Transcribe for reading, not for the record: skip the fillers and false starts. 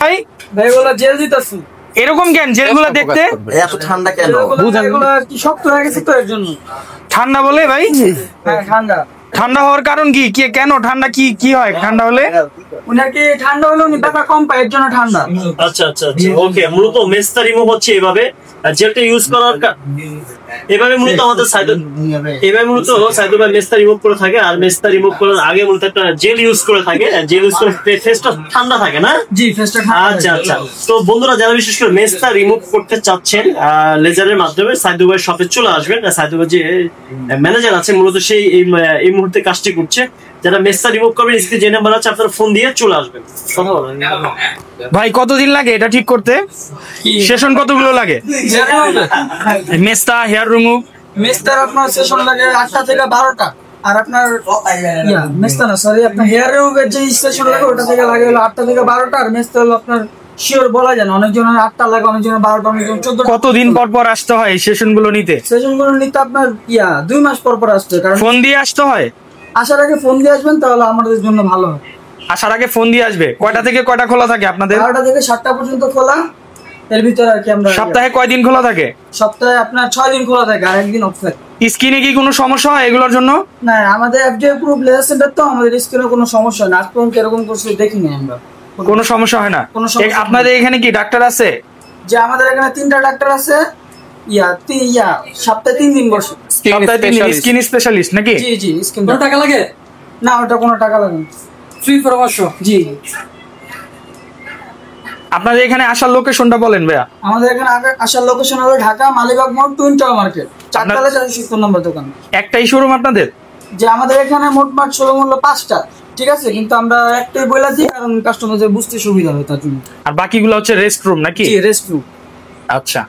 ভাই ভাই ওগুলো জেল দিতেছি। এরকম কেন জেলগুলো দেখতে? এত ঠান্ডা কেন? এগুলো কি শক্ত হয়ে গেছে তো এর জন্য। ঠান্ডা বলে ভাই? হ্যাঁ ঠান্ডা। ঠান্ডা হওয়ার কারণ কি? কেন ঠান্ডা কি হয় ঠান্ডা হলে? উনাকে ঠান্ডা হলে উনি ব্যথা কম পায় এর জন্য ঠান্ডা। আচ্ছা আচ্ছা আচ্ছা ওকে। মূলত মেস্তা রিমুভ হচ্ছে এভাবে, জেলটা ইউজ করার এভাবে মূলত আমাদের এভাবে মূলত সাইদু ভাই মেস্তা রিমুভ করে থাকে। আর মেস্তা রিমুভ করার আগে মূলত একটা জেল ইউজ করে থাকে, জেল ইউজ করে ফেসটা ঠান্ডা থাকে না? জি ফেসটা ঠান্ডা। আচ্ছা আচ্ছা। তো বন্ধুরা যারা বিশেষ করে মেস্তা রিমুভ করতে চাচ্ছেন লেজারের মাধ্যমে সাইদু ভাই শপে চলে আসবেন। সাইদু ভাই যে ম্যানেজার আছে মূলত সেই এই মুহূর্তে কাজটি করছে। যারা মেস্তা রিমুভ করবেন স্ক্রিনে যে নাম্বার আছে আপনারা ফোন দিয়ে চলে আসবেন। কথা বলেন ভাই কতদিন লাগে এটা ঠিক করতে? সেশন কতগুলো লাগে? মেস্তা হেয়ার রিমুভ মেস্তার আপনার সেশন লাগে 8টা থেকে 12টা। আর আপনার মেস্তা না সরি আপনার হেয়ার রিমুভের যে সেশন লাগে ওটা থেকে লাগে হলো 8টা থেকে 12টা। আর মেস্তা হলো আপনার শিওর বলা যায় না, অনেকজনের 8টা লাগে, অনেকজনের 12টা, অনেকজন 14টা। কতদিন পর পর আসতে হয় এই সেশন গুলো নিতে? সেশন গুলো নিতে আপনার 2 মাস পর পর আসতে, কারণ ফোন দিয়ে আসতে হয়। আসার আগে ফোন দিয়ে আসবেন তাহলে আমাদের জন্য ভালো হয়। আসার আগে ফোন দিয়ে আসবে। কয়টা থেকে কয়টা খোলা থাকে আপনাদের? 12টা থেকে 7টা পর্যন্ত খোলা। এর ভিতরে আর কি আমরা সপ্তাহে কয়দিন খোলা থাকে? সপ্তাহে আপনার 6 দিন খোলা থাকে আর একদিন অফ থাকে। স্কিনে কি কোনো সমস্যা হয় এগুলোর জন্য? না আমাদের এফডিএ অ্যাপ্রুভড লেজার সেন্টার, তো আমাদের স্কিনে কোনো সমস্যা না। আজ পর্যন্ত এরকম কিছু দেখিনি আমরা। কোনো সমস্যা হয় না? কোনো সমস্যা আপনাদের এখানে কি ডাক্তার আছে? যে আমাদের এখানে 3টা ডাক্তার আছে। সপ্তাহে 3 দিন বসে। সপ্তাহে 3 দিন স্কিন স্পেশালিস্ট নাকি? জি জি স্কিন। কোনো টাকা লাগে না? ওটা কোনো টাকা লাগে না, ফ্রি পরামর্শ। জি। আপনাদের এখানে আসার লোকেশনটা বলেন ভাইয়া। আমাদের এখানে আসার লোকেশন হলো ঢাকা মালিবাগ মোড় টুইন টাওয়ার মার্কেট, 4 তলা 470 নম্বর দোকান। একটাই শোরুম আপনাদের? যে আমাদের এখানে মোটমাট শোরুম হলো 5টা, ঠিক আছে, কিন্তু আমরা একটাই বলে দিই কারণ কাস্টমারদের বুঝতে সুবিধা হয় তার জন্য। আর বাকিগুলো হচ্ছে রেস্ট রুম নাকি? জি রেস্ট রুম। আচ্ছা।